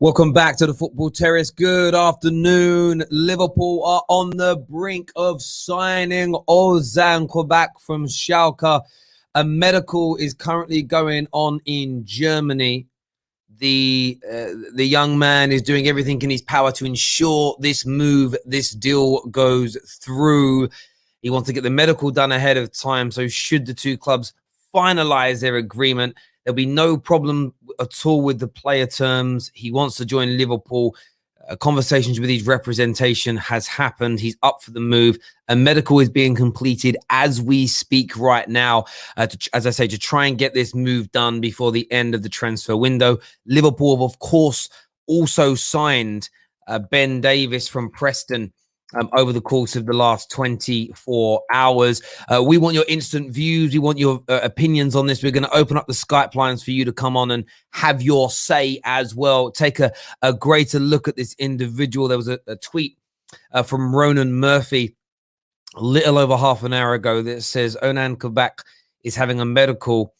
Welcome back to the Football Terrace. Good afternoon. Liverpool are on the brink of signing Ozan Kabak from Schalke. A medical is currently going on in Germany. The young man is doing everything in his power to ensure this deal goes through. He wants to get the medical done ahead of time. So should the two clubs finalize their agreement, there'll be no problem at all with the player terms. He wants to join Liverpool. Conversations with his representation has happened. He's up for the move. A medical is being completed as we speak right now, as I say, to try and get this move done before the end of the transfer window. Liverpool have, of course, also signed Ben Davies from Preston over the course of the last 24 hours. We want your instant views. We want your opinions on this. We're going to open up the Skype lines for you to come on and have your say as well. Take a greater look at this individual. There was a tweet from Ronan Murphy a little over half an hour ago that says Ozan Kabak is having a medical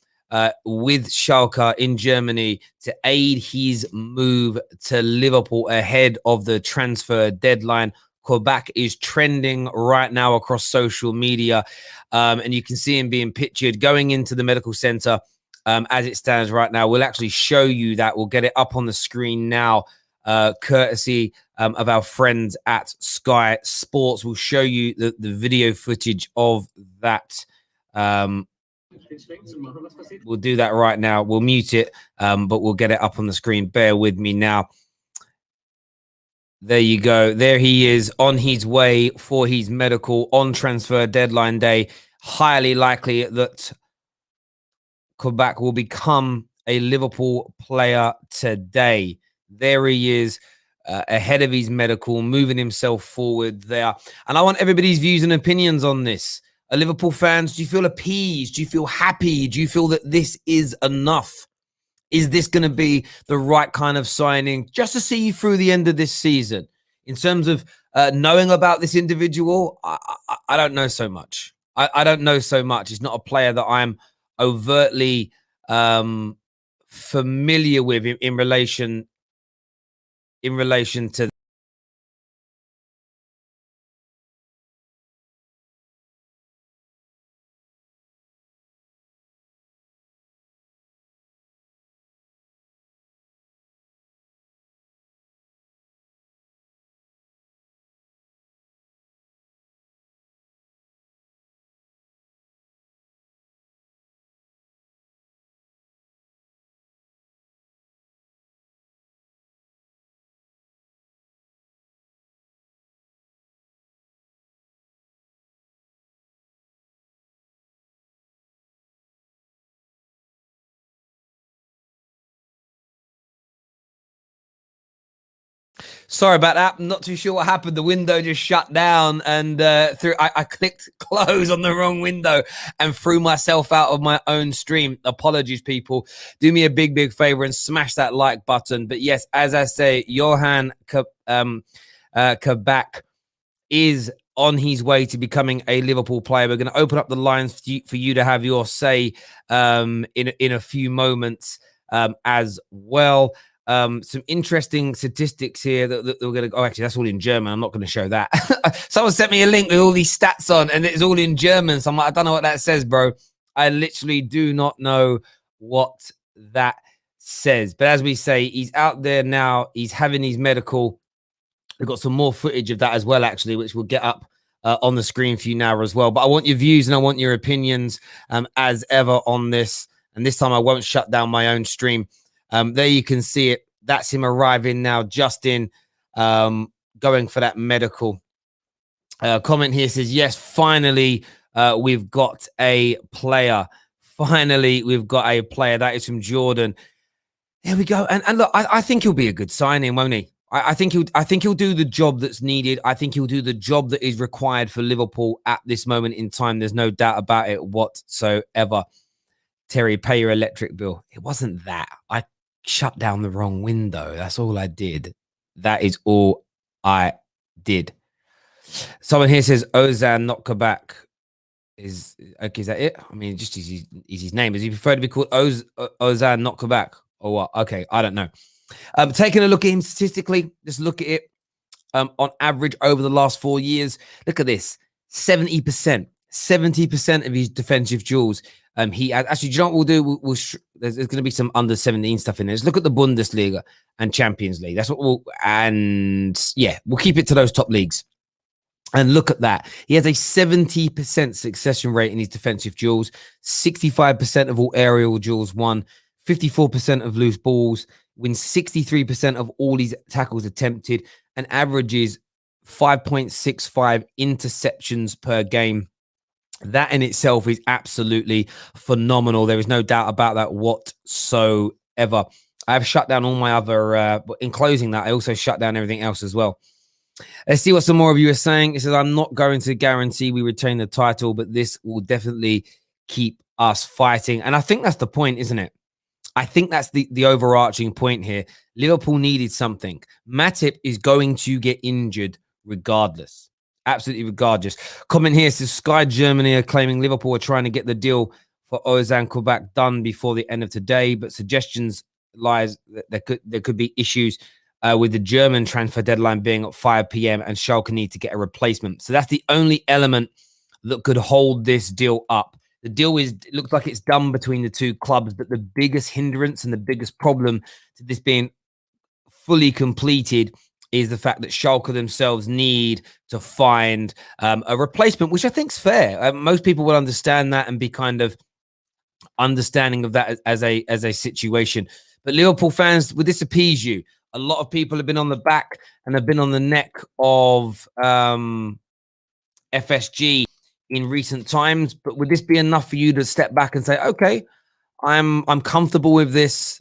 with Schalke in Germany to aid his move to Liverpool ahead of the transfer deadline. Kabak is trending right now across social media, and you can see him being pictured going into the medical center as it stands right now. We'll actually show you that. We'll get it up on the screen now, courtesy of our friends at Sky Sports. We'll show you the video footage of that. We'll do that right now. We'll mute it, but we'll get it up on the screen. Bear with me now. There you go. There he is on his way for his medical on transfer deadline day. Highly likely that Kabak will become a Liverpool player today. There he is ahead of his medical, moving himself forward there. And I want everybody's views and opinions on this. Liverpool fans, do you feel appeased? Do you feel happy? Do you feel that this is enough? Is this going to be the right kind of signing just to see you through the end of this season? In terms of knowing about this individual, I don't know so much. I don't know so much. It's not a player that I'm overtly familiar with in relation to. Sorry about that. I'm not too sure what happened. The window just shut down, and I clicked close on the wrong window and threw myself out of my own stream. Apologies, people. Do me a big favor and smash that like button. But yes, as I say, Ozan Kabak is on his way to becoming a Liverpool player. We're going to open up the lines for you to have your say in a few moments as well. Some interesting statistics here that we're going to go. Actually, that's all in German. I'm not going to show that. Someone sent me a link with all these stats on, and it's all in German. So I'm like, I don't know what that says, bro. I literally do not know what that says. But as we say, he's out there now. He's having his medical. We've got some more footage of that as well, actually, which we'll get up on the screen for you now as well. But I want your views and I want your opinions as ever on this. And this time I won't shut down my own stream. There you can see it. That's him arriving now, just in, going for that medical. Comment here says, yes, finally, we've got a player. Finally, we've got a player. That is from Jordan. There we go. And look, I think he'll be a good signing, won't he? I think he'll do the job that's needed. I think he'll do the job that is required for Liverpool at this moment in time. There's no doubt about it whatsoever. Terry, pay your electric bill. It wasn't that. I shut down the wrong window. That's all I did. That is all I did. Someone here says Ozan, not Kabak. Is that it? I mean, just is his name. Does he prefer to be called Ozan, not Kabak, or what? Okay, I don't know. Taking a look at him statistically, just look at it on average over the last 4 years. Look at this, 70% of his defensive duels. He actually, do you know what we'll do? There's going to be some under 17 stuff in there. Let's look at the Bundesliga and Champions League. That's what we'll keep it to those top leagues. And look at that. He has a 70% succession rate in his defensive duels, 65% of all aerial duels won, 54% of loose balls, wins 63% of all these tackles attempted, and averages 5.65 interceptions per game. That in itself is absolutely phenomenal. There is no doubt about that whatsoever. I've shut down all my other, in closing that, I also shut down everything else as well. Let's see what some more of you are saying. It says, I'm not going to guarantee we retain the title, but this will definitely keep us fighting. And I think that's the point, isn't it? I think that's the overarching point here. Liverpool needed something. Matip is going to get injured regardless. Absolutely regardless. Comment here says, Sky Germany are claiming Liverpool are trying to get the deal for Ozan Kabak done before the end of today, but suggestions lies that there could be issues with the German transfer deadline being at 5 p.m. and Schalke need to get a replacement. So that's the only element that could hold this deal up. The deal looks like it's done between the two clubs, but the biggest hindrance and the biggest problem to this being fully completed is the fact that Schalke themselves need to find a replacement, which I think is fair. Most people will understand that and be kind of understanding of that as a situation. But Liverpool fans, would this appease you? A lot of people have been on the back and have been on the neck of FSG in recent times. But would this be enough for you to step back and say, okay, I'm comfortable with this?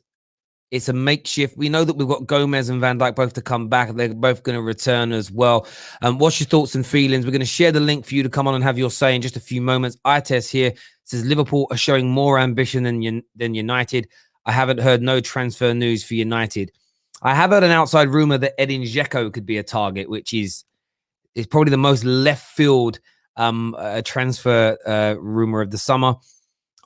It's a makeshift. We know that we've got Gomez and Van Dijk both to come back. They're both going to return as well. What's your thoughts and feelings? We're going to share the link for you to come on and have your say in just a few moments. Ites here says Liverpool are showing more ambition than United. I haven't heard no transfer news for United. I have heard an outside rumor that Edin Dzeko could be a target, which is probably the most left field transfer rumor of the summer.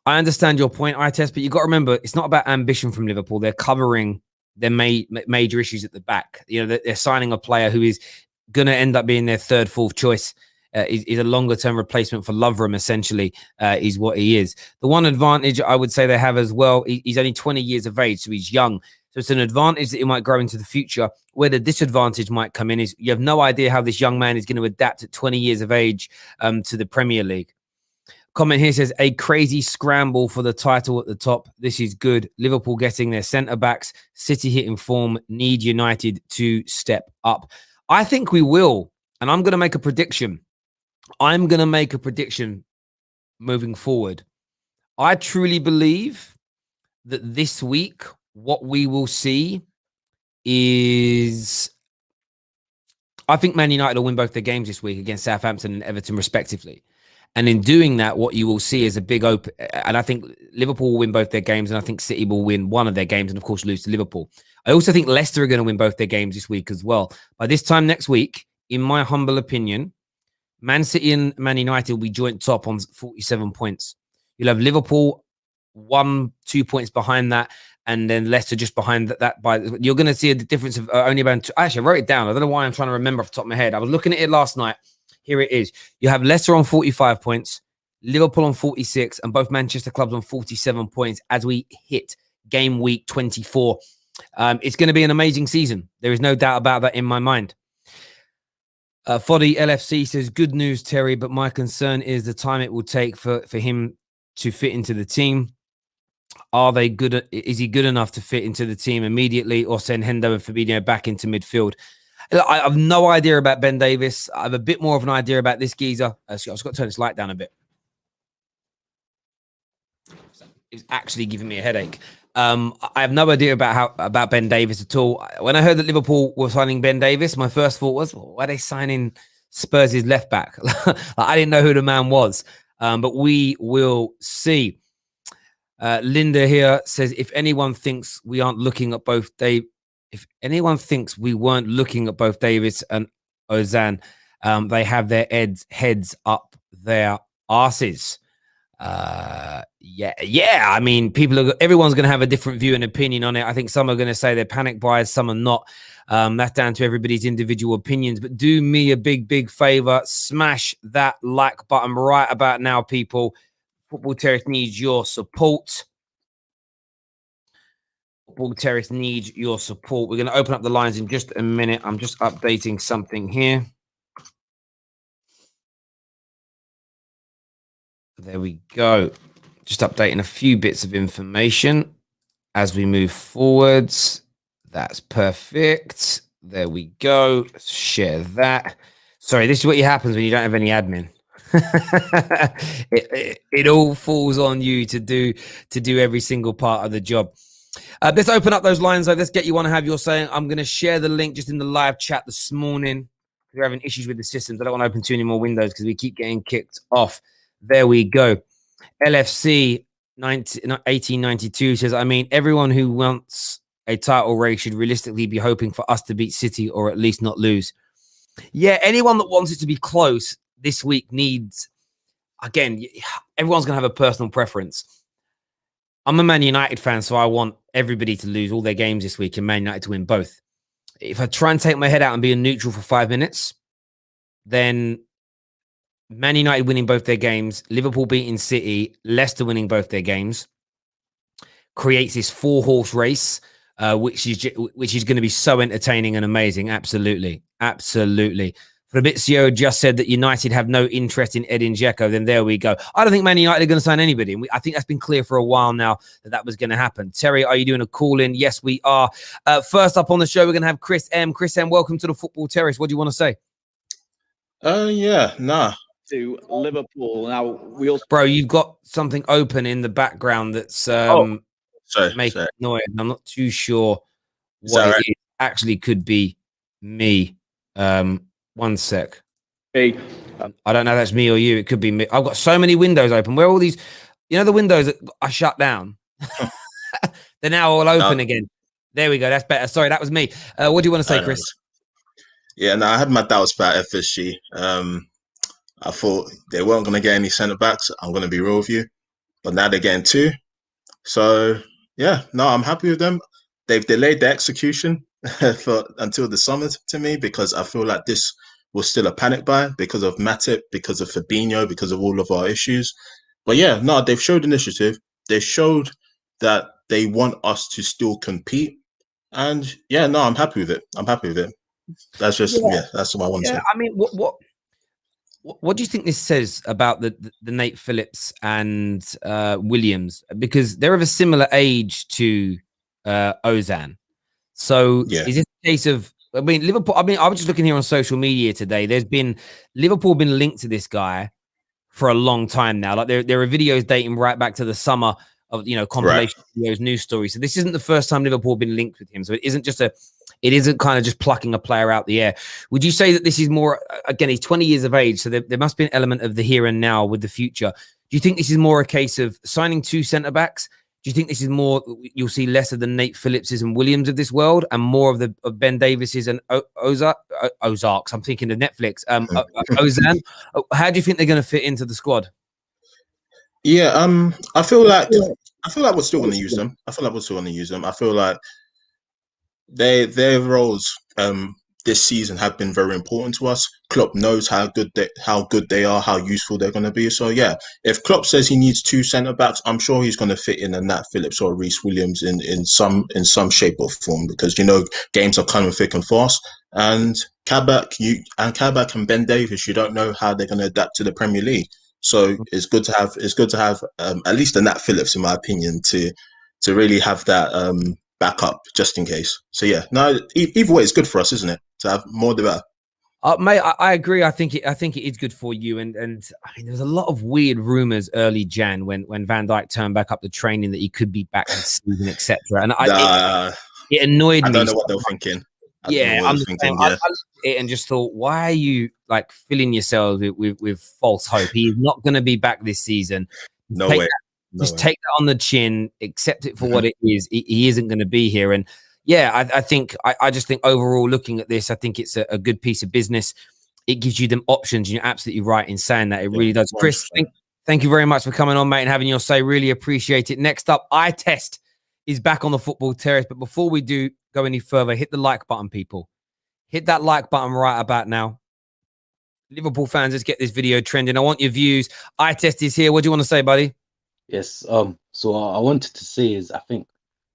I understand your point, Ites, but you've got to remember, it's not about ambition from Liverpool. They're covering their major issues at the back. You know, they're signing a player who is going to end up being their third, fourth choice. Is a longer-term replacement for Lovren, essentially, is what he is. The one advantage I would say they have as well, he's only 20 years of age, so he's young. So it's an advantage that he might grow into the future. Where the disadvantage might come in is you have no idea how this young man is going to adapt at 20 years of age to the Premier League. Comment here says, a crazy scramble for the title at the top. This is good. Liverpool getting their centre-backs. City hitting form. Need United to step up. I think we will. And I'm going to make a prediction. I'm going to make a prediction moving forward. I truly believe that this week, what we will see is, I think Man United will win both their games this week against Southampton and Everton, respectively. And in doing that, what you will see is a big open. And I think Liverpool will win both their games, and I think City will win one of their games, and of course lose to Liverpool. I also think Leicester are going to win both their games this week as well. By this time next week, in my humble opinion, Man City and Man United will be joint top on 47 points. You'll have Liverpool 1-2 points behind that, and then Leicester just behind that. You're going to see a difference of only about two. Actually, I wrote it down. I don't know why I'm trying to remember off the top of my head. I was looking at it last night. Here it is. You have Leicester on 45 points, Liverpool on 46, and both Manchester clubs on 47 points as we hit game week 24. It's going to be an amazing season. There is no doubt about that in my mind. Foddy LFC says, good news, Terry, but my concern is the time it will take for him to fit into the team. Are they good? Is he good enough to fit into the team immediately, or send Hendo and Fabinho back into midfield? I have no idea about Ben Davis. I have a bit more of an idea about this geezer. I've just got to turn this light down a bit. It's actually giving me a headache. I have no idea about Ben Davis at all. When I heard that Liverpool were signing Ben Davis, my first thought was, why are they signing Spurs' left back? I didn't know who the man was, but we will see. Linda here says, if anyone thinks we aren't looking at both if anyone thinks we weren't looking at both Davis and Ozan, they have their heads up their arses. Yeah. I mean, everyone's going to have a different view and opinion on it. I think some are going to say they're panic buyers, some are not. That's down to everybody's individual opinions. But do me a big favor, smash that like button right about now, people. Football Terrace needs your support. Football Terrace needs your support. We're going to open up the lines in just a minute. I'm just updating something here. There we go. Just updating a few bits of information as we move forwards. That's perfect. There we go. Let's share that. Sorry, this is what happens when you don't have any admin. it all falls on you to do every single part of the job. Let's open up those lines though. Let's get you on and have your saying. I'm going to share the link just in the live chat this morning. We're having issues with the systems. I don't want to open too many more windows because we keep getting kicked off. There we go. LFC 1892 says, I mean, everyone who wants a title race should realistically be hoping for us to beat City or at least not lose. Yeah, anyone that wants it to be close this week needs, again, everyone's going to have a personal preference. I'm a Man United fan, so I want everybody to lose all their games this week and Man United to win both. If I try and take my head out and be a neutral for 5 minutes, then Man United winning both their games, Liverpool beating City, Leicester winning both their games, creates this 4-horse race, which is going to be so entertaining and amazing. Absolutely. Fabrizio just said that United have no interest in Edin Dzeko. Then there we go. I don't think Man United are going to sign anybody. And I think that's been clear for a while now that was going to happen. Terry, are you doing a call-in? Yes, we are. First up on the show, we're going to have Chris M. Chris M, welcome to the Football Terrace. What do you want to say? To Liverpool. Now, we also... Bro, you've got something open in the background that's making noise. I'm not too sure what it is. Actually could be me. 1 sec. Hey. I don't know if that's me or you. It could be me. I've got so many windows open. Where are all these, the windows that I shut down? They're now all open again. There we go. That's better. Sorry, that was me. What do you want to say, Chris? Yeah, I had my doubts about FSG. I thought they weren't going to get any centre-backs. I'm going to be real with you. But now they're getting 2. So, I'm happy with them. They've delayed the execution until the summer to me because I feel like this was still a panic buy because of Matip, because of Fabinho, because of all of our issues. But they've showed initiative. They showed that they want us to still compete. And I'm happy with it. That's just, that's what I want to say. I mean, what do you think this says about the Nate Phillips and Williams? Because they're of a similar age to Ozan. So is this a case of, Liverpool, I was just looking here on social media today. Liverpool been linked to this guy for a long time now. Like there are videos dating right back to the summer of, compilation videos, news stories. So this isn't the first time Liverpool have been linked with him. So it isn't kind of just plucking a player out the air. Would you say that this is more, again, he's 20 years of age, so there must be an element of the here and now with the future. Do you think this is more a case of signing 2 centre-backs? Do you think this is more, you'll see less of the Nate Phillipses and Williams of this world and more of Ben Davises and Ozarks? I'm thinking of Netflix. Ozan. How do you think they're going to fit into the squad? I feel like we're still going to use them. I feel like their roles this season have been very important to us. Klopp knows how good they are, how useful they're going to be. So if Klopp says he needs 2 centre backs, I'm sure he's going to fit in a Nat Phillips or Reece Williams in some shape or form because games are coming thick and fast. And Kabak and Ben Davies, you don't know how they're going to adapt to the Premier League. So it's good to have at least a Nat Phillips, in my opinion, to really have that backup just in case. So either way, it's good for us, isn't it? To have more of that. Mate, I agree. I think it is good for you. And there's a lot of weird rumors early Jan when Van Dijk turned back up the training that he could be back this season, etc. And it annoyed me. I don't know what they're thinking. I looked at it and just thought, why are you filling yourselves with false hope? He's not going to be back this season. No way. Take that on the chin, accept it for what it is. He isn't going to be here. And I just think overall looking at this, I think it's a good piece of business. It gives you them options. And you're absolutely right in saying that. It really does. Chris, Thank you very much for coming on, mate, and having your say. Really appreciate it. Next up, Eye Test is back on the Football Terrace. But before we do go any further, hit the like button, people. Hit that like button right about now. Liverpool fans, let's get this video trending. I want your views. Eye Test is here. What do you want to say, buddy? Yes. So I wanted to say is I think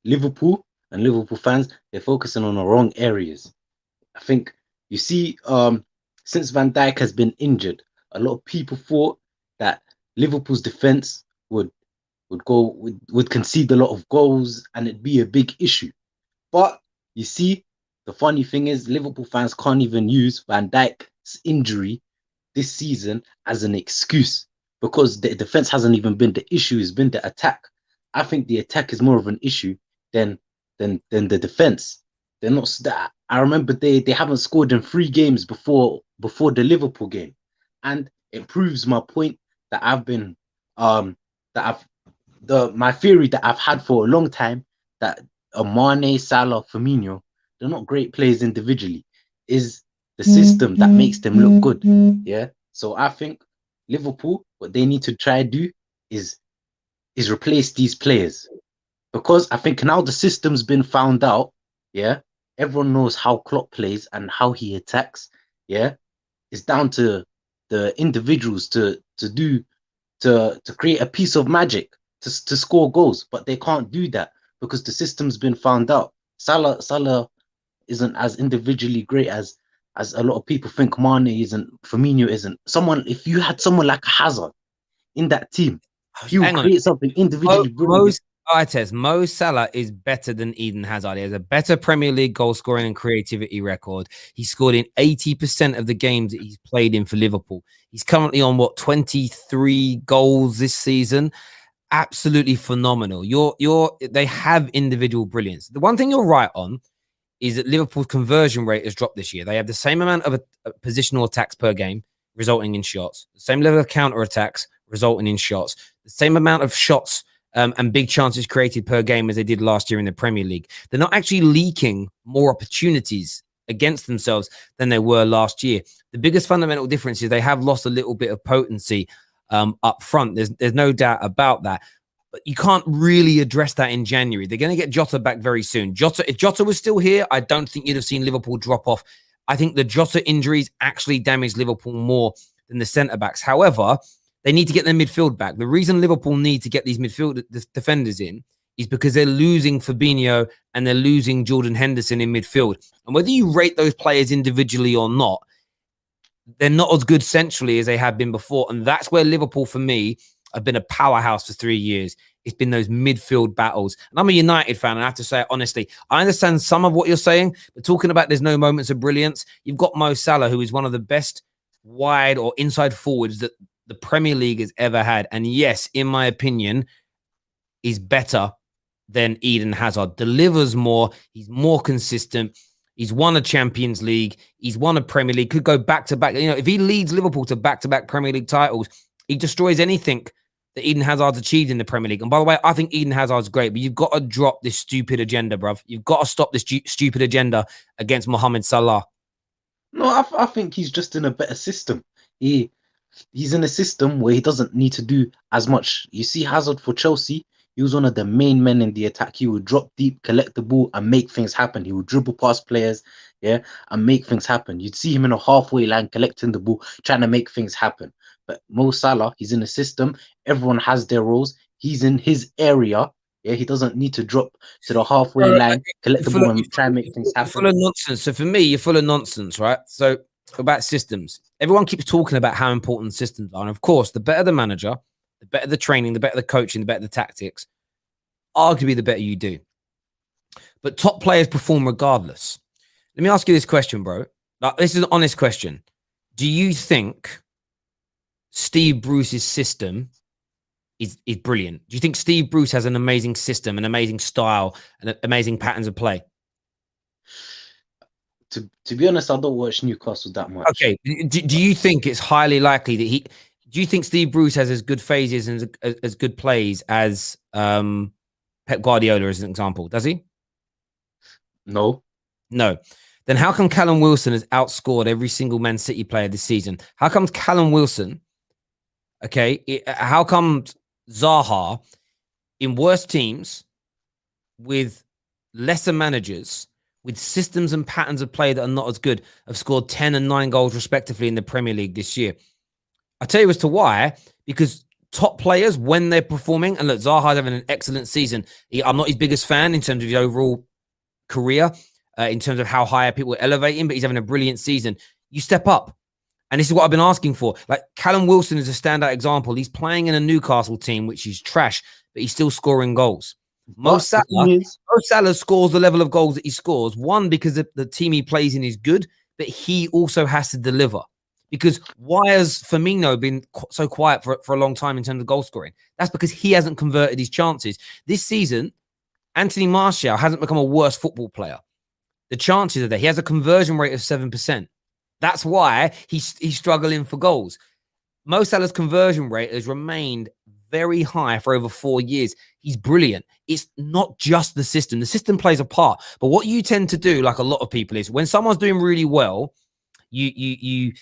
Liverpool and Liverpool fans, they're focusing on the wrong areas. I think you see, since Van Dijk has been injured, a lot of people thought that Liverpool's defense would concede a lot of goals and it'd be a big issue. But you see, the funny thing is Liverpool fans can't even use Van Dijk's injury this season as an excuse, because the defense hasn't even been the issue, it's been the attack. I think the attack is more of an issue than the defense. They're not. I remember they haven't scored in 3 games before the Liverpool game, and it proves my point that my theory that I've had for a long time, that Mane, Salah, Firmino, they're not great players individually. Is the system that makes them look good. Yeah. So I think Liverpool, what they need to try to do is replace these players, because I think now the system's been found out. Yeah. Everyone knows how Klopp plays and how he attacks. Yeah. It's down to the individuals to create a piece of magic to score goals, but they can't do that because the system's been found out. Salah isn't as individually great as a lot of people think. Mane isn't, Firmino isn't. If you had someone like Hazard in that team, he would create something individually brilliant. Mo Salah is better than Eden Hazard. He has a better Premier League goal scoring and creativity record. He scored in 80% of the games that he's played in for Liverpool. He's currently on 23 goals this season. Absolutely phenomenal. They have individual brilliance. The one thing you're right on is that Liverpool's conversion rate has dropped this year. They have the same amount of positional attacks per game, resulting in shots. The same level of counter attacks, resulting in shots. The same amount of shots and big chances created per game as they did last year in the Premier League. They're not actually leaking more opportunities against themselves than they were last year. The biggest fundamental difference is they have lost a little bit of potency up front. There's no doubt about that. But you can't really address that in January. They're going to get Jota back very soon. If Jota was still here, I don't think you'd have seen Liverpool drop off. I think the Jota injuries actually damaged Liverpool more than the centre-backs. However, they need to get their midfield back. The reason Liverpool need to get these midfield defenders in is because they're losing Fabinho and they're losing Jordan Henderson in midfield. And whether you rate those players individually or not, they're not as good centrally as they have been before. And that's where Liverpool, for me, have been a powerhouse for 3 years. It's been those midfield battles. And I'm a United fan, and I have to say it honestly. I understand some of what you're saying, but talking about there's no moments of brilliance, you've got Mo Salah, who is one of the best wide or inside forwards that the Premier League has ever had. And yes, in my opinion, is better than Eden Hazard. Delivers more. He's more consistent. He's won a Champions League. He's won a Premier League. Could go back-to-back. You know, if he leads Liverpool to back-to-back Premier League titles, he destroys anything that Eden Hazard's achieved in the Premier League. And by the way, I think Eden Hazard's great, but you've got to drop this stupid agenda, bruv. You've got to stop this stupid agenda against Mohamed Salah. No, I think he's just in a better system. He's in a system where he doesn't need to do as much. You see Hazard for Chelsea, he was one of the main men in the attack. He would drop deep, collect the ball, and make things happen. He would dribble past players, and make things happen. You'd see him in a halfway line, collecting the ball, trying to make things happen. But Mo Salah, he's in a system. Everyone has their roles. He's in his area. Yeah, he doesn't need to drop to the halfway line, collect the ball, and try and make things happen. You're full of nonsense. So for me, you're full of nonsense, right? So about systems. Everyone keeps talking about how important systems are. And of course, the better the manager, the better the training, the better the coaching, the better the tactics, arguably the better you do. But top players perform regardless. Let me ask you this question, bro. Like, this is an honest question. Do you think Steve Bruce's system is brilliant? Do you think Steve Bruce has an amazing system, an amazing style, and amazing patterns of play? To be honest, I don't watch Newcastle that much. Okay. Do you think it's highly likely that do you think Steve Bruce has as good phases and as good plays as Pep Guardiola, as an example? Does he? No. Then how come Callum Wilson has outscored every single Man City player this season? How comes Callum Wilson Okay, how come Zaha in worse teams with lesser managers, with systems and patterns of play that are not as good, have scored 10 and 9 goals respectively in the Premier League this year? I tell you as to why, because top players, when they're performing, and look, Zaha's having an excellent season. I'm not his biggest fan in terms of his overall career, in terms of how high people elevate him, but he's having a brilliant season. You step up. And this is what I've been asking for. Like, Callum Wilson is a standout example. He's playing in a Newcastle team, which is trash, but he's still scoring goals. Mo Salah scores the level of goals that he scores. One, because the team he plays in is good, but he also has to deliver. Because why has Firmino been so quiet for a long time in terms of goal scoring? That's because he hasn't converted his chances. This season, Anthony Martial hasn't become a worse football player. The chances are there. He has a conversion rate of 7%. That's why he's struggling for goals. Mo Salah's conversion rate has remained very high for over 4 years. He's brilliant. It's not just the system. The system plays a part. But what you tend to do, like a lot of people, is when someone's doing really well, you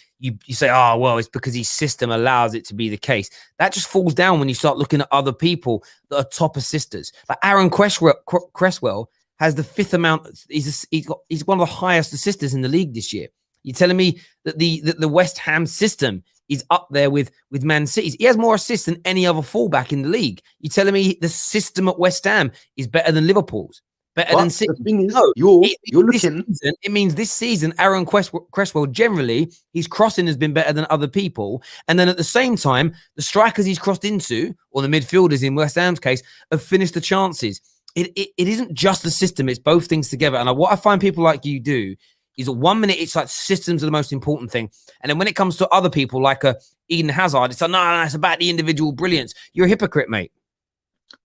say, oh, well, it's because his system allows it to be the case. That just falls down when you start looking at other people that are top assisters. Like Aaron Cresswell has the 5th amount. He's one of the highest assisters in the league this year. You're telling me that the West Ham system is up there with Man City's? He has more assists than any other fullback in the league. You're telling me the system at West Ham is better than Liverpool's? Better than City? The thing is, no, you're looking. It means this season, Aaron Cresswell, generally, his crossing has been better than other people. And then at the same time, the strikers he's crossed into, or the midfielders in West Ham's case, have finished the chances. It isn't just the system, it's both things together. And what I find people like you do is at 1 minute, it's like systems are the most important thing. And then when it comes to other people, like Eden Hazard, it's like, no, it's about the individual brilliance. You're a hypocrite, mate.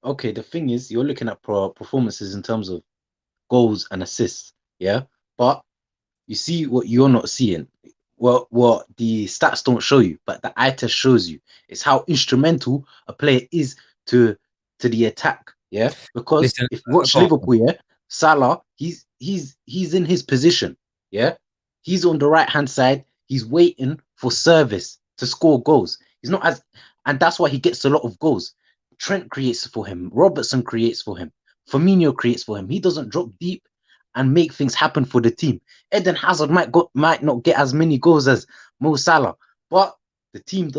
Okay, the thing is, you're looking at performances in terms of goals and assists, yeah? But you see what you're not seeing. Well, what the stats don't show you, but the eye test shows you. It's how instrumental a player is to the attack, yeah? Because Listen, if you watch Liverpool, yeah, Salah, he's in his position, yeah? He's on the right-hand side. He's waiting for service to score goals. He's not as... And that's why he gets a lot of goals. Trent creates for him. Robertson creates for him. Firmino creates for him. He doesn't drop deep and make things happen for the team. Eden Hazard might not get as many goals as Mo Salah, but the team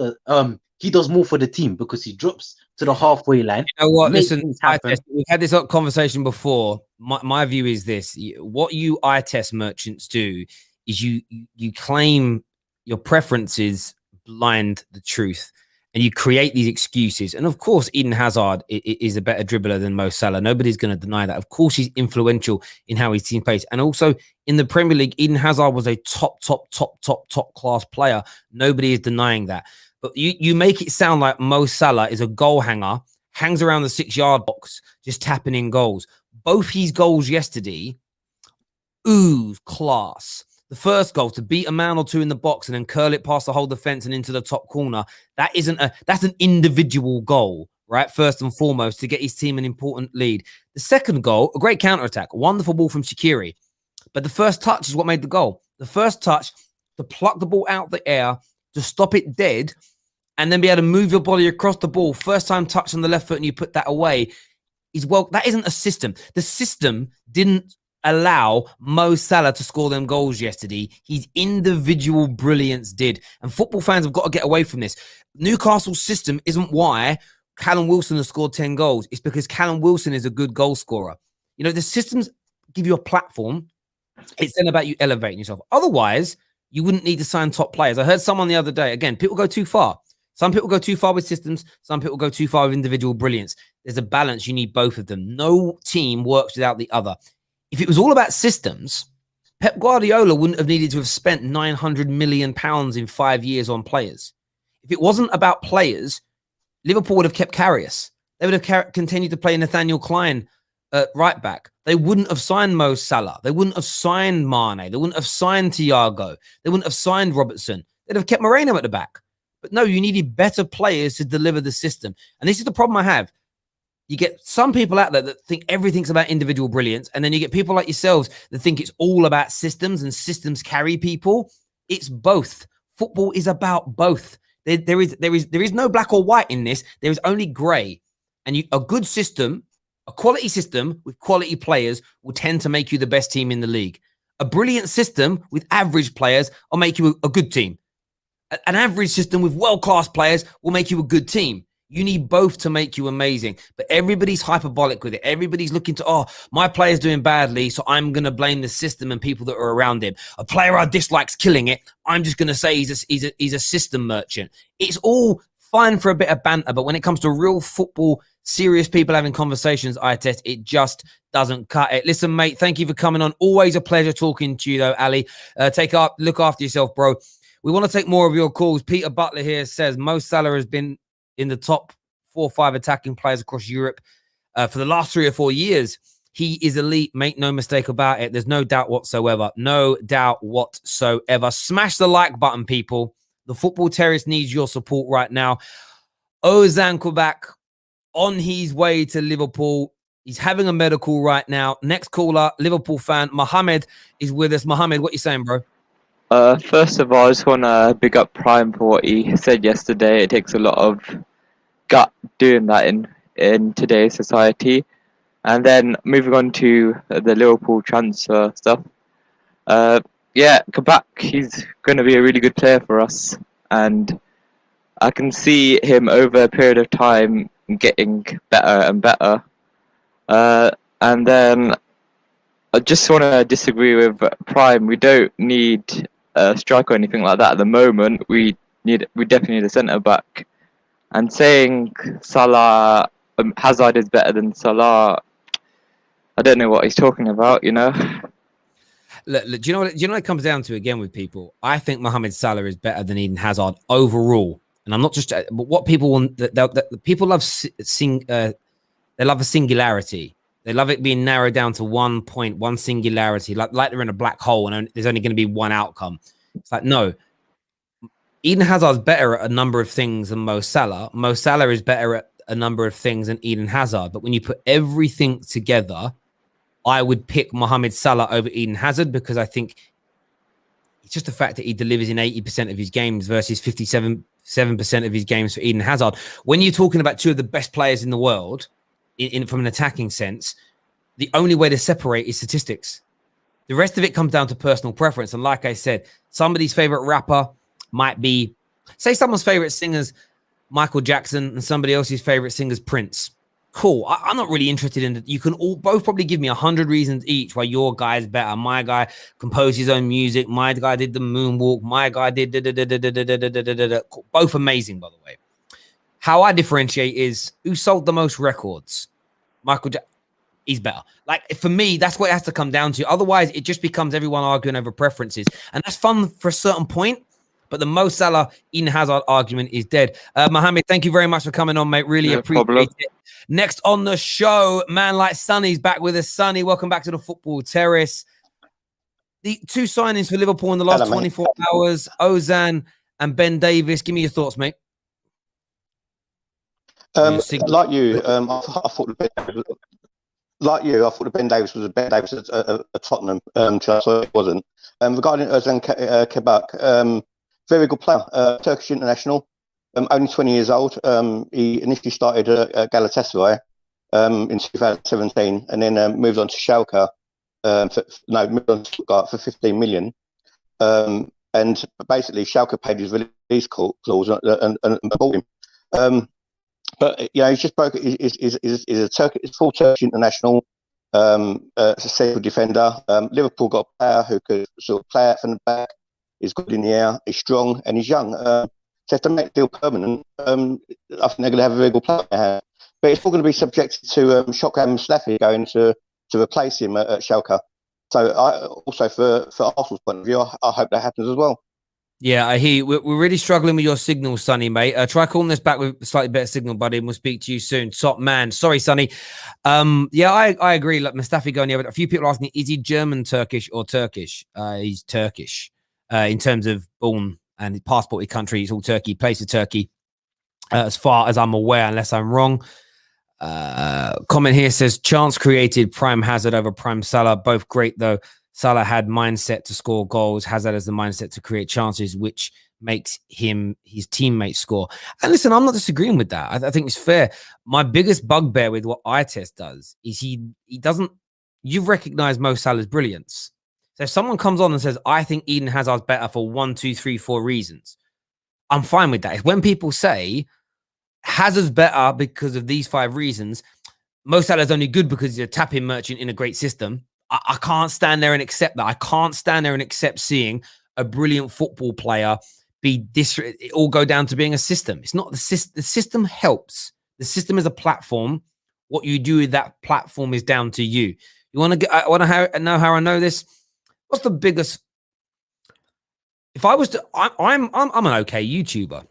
he does more for the team because he drops to the halfway line. You know what? Listen, we've had this conversation before. My view is this: what you eye test merchants do is you claim your preferences blind the truth. And you create these excuses. And of course, Eden Hazard is a better dribbler than Mo Salah. Nobody's going to deny that. Of course, he's influential in how his team plays. And also in the Premier League, Eden Hazard was a top class player. Nobody is denying that. But you make it sound like Mo Salah is a goal hanger, hangs around the 6-yard box, just tapping in goals. Both his goals yesterday, ooh, class. The first goal, to beat a man or two in the box and then curl it past the whole defense and into the top corner, that's an individual goal, right? First and foremost, to get his team an important lead. The second goal, a great counter-attack, a wonderful ball from Shaqiri. But the first touch is what made the goal. The first touch, to pluck the ball out the air, to stop it dead, and then be able to move your body across the ball. First time touch on the left foot and you put that away. That isn't a system. The system didn't allow Mo Salah to score them goals yesterday. His individual brilliance did. And football fans have got to get away from this. Newcastle's system isn't why Callum Wilson has scored 10 goals. It's because Callum Wilson is a good goal scorer. You know, the systems give you a platform. It's then about you elevating yourself. Otherwise, you wouldn't need to sign top players. I heard someone the other day, again, people go too far. Some people go too far with systems. Some people go too far with individual brilliance. There's a balance. You need both of them. No team works without the other. If it was all about systems, Pep Guardiola wouldn't have needed to have spent £900 million in 5 years on players. If it wasn't about players, Liverpool would have kept Karius. They would have continued to play Nathaniel Klein at right back. They wouldn't have signed Mo Salah. They wouldn't have signed Mane. They wouldn't have signed Thiago. They wouldn't have signed Robertson. They'd have kept Moreno at the back. But no, you needed better players to deliver the system. And this is the problem I have. You get some people out there that think everything's about individual brilliance. And then you get people like yourselves that think it's all about systems and systems carry people. It's both. Football is about both. There is no black or white in this. There is only grey. And a good system, a quality system with quality players will tend to make you the best team in the league. A brilliant system with average players will make you a good team. An average system with world-class players will make you a good team. You need both to make you amazing. But everybody's hyperbolic with it. Everybody's looking to, oh, my player's doing badly, so I'm going to blame the system and people that are around him. A player I dislike's killing it. I'm just going to say he's a system merchant. It's all fine for a bit of banter, but when it comes to real football, serious people having conversations, I test, it just doesn't cut it. Listen, mate, thank you for coming on. Always a pleasure talking to you, though, Ali. Look after yourself, bro. We want to take more of your calls. Peter Butler here says Mo Salah has been in the top 4 or 5 attacking players across Europe for the last 3 or 4 years. He is elite. Make no mistake about it. There's no doubt whatsoever. No doubt whatsoever. Smash the like button, people. The Football Terrace needs your support right now. Ozan Kabak on his way to Liverpool. He's having a medical right now. Next caller, Liverpool fan, Mohammed is with us. Mohammed, what you saying, bro? First of all, I just want to big up Prime for what he said yesterday. It takes a lot of gut doing that in today's society. And then moving on to the Liverpool transfer stuff. Yeah, Kabak, he's going to be a really good player for us. And I can see him over a period of time getting better and better. And then I just want to disagree with Prime. We don't need a striker or anything like that at the moment. We definitely need a centre back. And saying Salah, Hazard is better than Salah, I don't know what he's talking about. You know. Look, do you know what it comes down to again with people? I think Mohamed Salah is better than Eden Hazard overall, and I'm not just. But what people want, people love they love a singularity. They love it being narrowed down to one point, one singularity, like they're in a black hole and there's only going to be one outcome. It's like, no. Eden Hazard's better at a number of things than Mo Salah. Mo Salah is better at a number of things than Eden Hazard. But when you put everything together, I would pick Mohamed Salah over Eden Hazard because I think it's just the fact that he delivers in 80% of his games versus 57% of his games for Eden Hazard. When you're talking about two of the best players in the world, from an attacking sense, the only way to separate is statistics. The rest of it comes down to personal preference. And like I said, somebody's favorite rapper might be, say someone's favorite singer's Michael Jackson and somebody else's favorite singer's Prince. Cool. I'm not really interested in it. You can both probably give me 100 reasons each why your guy's better. My guy composed his own music. My guy did the moonwalk. My guy did both amazing, by the way. How I differentiate is who sold the most records. Michael Jackson, he's better. Like, for me, that's what it has to come down to. Otherwise, it just becomes everyone arguing over preferences. And that's fun for a certain point. But the Mo Salah, Eden Hazard argument is dead. Mohammed, thank you very much for coming on, mate. Really appreciate it. Next on the show, man like Sonny's back with us. Sonny, welcome back to the Football Terrace. The 2 signings for Liverpool in the last 24 hours, Ozan and Ben Davies. Give me your thoughts, mate. Like you, I thought the Ben Davies was a Ben Davies at Tottenham. So it wasn't. Regarding Ozan Kabak, very good player, Turkish international, only 20 years old. He initially started at Galatasaray in 2017, and then moved on to Schalke. Moved on to Stuttgart for 15 million. And basically, Schalke paid his release clause and bought him. But he's just broke. He's a full Turkish international, a central defender. Liverpool got a player who could sort of play out from the back. He's good in the air. He's strong and he's young. So to make the deal permanent, I think they're going to have a very good player. But it's all going to be subjected to Shotgun Mustafi going to replace him at Schalke. So also for Arsenal's point of view, I hope that happens as well. Yeah, I hear you. We're really struggling with your signal, Sonny, mate. Try calling us back with slightly better signal, buddy, and we'll speak to you soon. Top man. Sorry, Sonny. Yeah, I agree. Like Mustafi going there, but a few people asking, is he German, Turkish, or Turkish? He's Turkish in terms of born and passport country. He's all Turkey. He plays for Turkey, as far as I'm aware, unless I'm wrong. Comment here says, chance created Prime Hazard over Prime Salah. Both great, though. Salah had mindset to score goals. Hazard has the mindset to create chances, which makes his teammates score. And listen, I'm not disagreeing with that. I think it's fair. My biggest bugbear with what eye test does is he doesn't. You've recognized Mo Salah's brilliance. So if someone comes on and says, I think Eden Hazard's better for 1, 2, 3, 4 reasons, I'm fine with that. It's when people say Hazard's better because of these 5 reasons, Mo Salah's only good because he's a tapping merchant in a great system. I can't stand there and accept that. I can't stand there and accept seeing a brilliant football player be this. It all go down to being a system. It's not the system. The system helps. The system is a platform. What you do with that platform is down to you. You want to get? I want to know how I know this. What's the biggest? If I was to, I'm an okay YouTuber.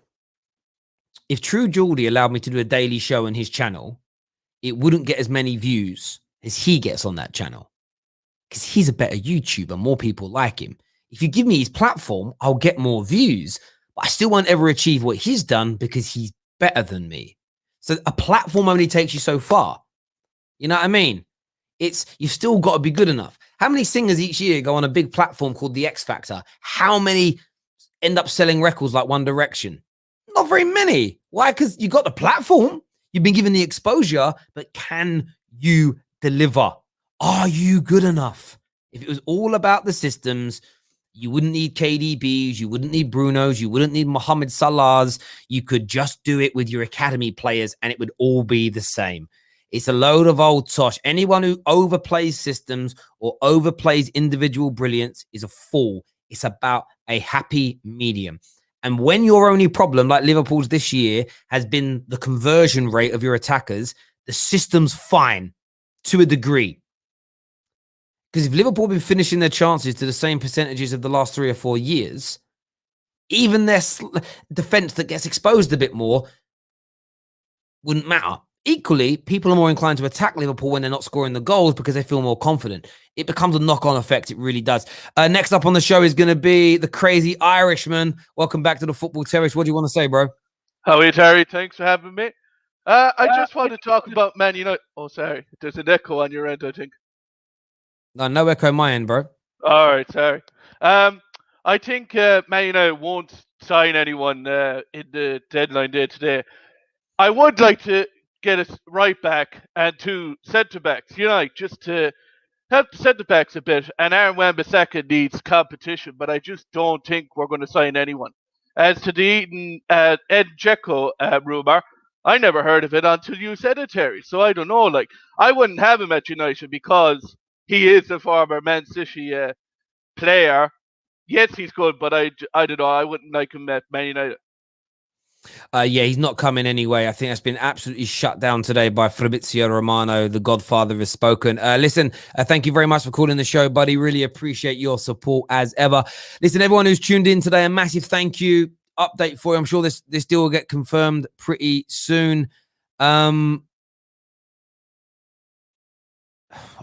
If True Geordie allowed me to do a daily show on his channel, it wouldn't get as many views as he gets on that channel because he's a better YouTuber. More people like him. If you give me his platform, I'll get more views, but I still won't ever achieve what he's done because he's better than me. So a platform only takes you so far. You know what I mean? You've still got to be good enough. How many singers each year go on a big platform called the X Factor? How many end up selling records like One Direction? Not very many. Why? Because you got the platform. You've been given the exposure, but can you deliver? Are you good enough? If it was all about the systems, you wouldn't need KDBs, you wouldn't need Brunos, you wouldn't need Mohamed Salahs. You could just do it with your academy players and it would all be the same. It's a load of old tosh. Anyone who overplays systems or overplays individual brilliance is a fool. It's about a happy medium. And when your only problem, like Liverpool's this year, has been the conversion rate of your attackers, the system's fine to a degree. Because if Liverpool have been finishing their chances to the same percentages of the last 3 or 4 years, even their defense that gets exposed a bit more wouldn't matter. Equally, people are more inclined to attack Liverpool when they're not scoring the goals because they feel more confident. It becomes a knock-on effect. It really does. Next up on the show is going to be the crazy Irishman. Welcome back to the Football Terrace. What do you want to say, bro? How are you, Terry? Thanks for having me. I just want to talk about Man United. Oh, sorry. There's an echo on your end, I think. No echo on my end, bro. All right, sorry. I think Man United won't sign anyone in the deadline day today. I would like to get a right back and 2 centre-backs, just to help the centre-backs a bit. And Aaron Wan-Bissaka needs competition, but I just don't think we're going to sign anyone. As to the Eden Ed Dzeko rumour, I never heard of it until you said it, Terry. So I don't know. I wouldn't have him at United because he is a former Man City player. Yes, he's good, but I don't know. I wouldn't like him at Man United. Yeah, he's not coming anyway. I think that's been absolutely shut down today by Fabrizio Romano. The Godfather has spoken. Listen, thank you very much for calling the show, buddy. Really appreciate your support as ever. Listen, everyone who's tuned in today, a massive thank you. Update for you. I'm sure this deal will get confirmed pretty soon.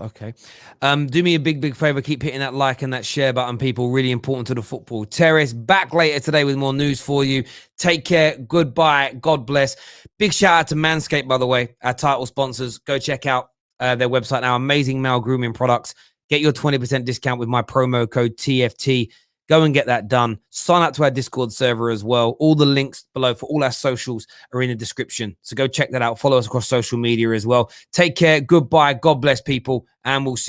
Okay. Do me a big favor. Keep hitting that like and that share button, people. Really important to the Football Terrace. Back later today with more news for you. Take care. Goodbye. God bless. Big shout out to Manscaped, by the way, our title sponsors. Go check out their website now. Amazing male grooming products. Get your 20% discount with my promo code TFT. Go and get that done. Sign up to our Discord server as well. All the links below for all our socials are in the description. So go check that out. Follow us across social media as well. Take care. Goodbye. God bless, people. And we'll see you.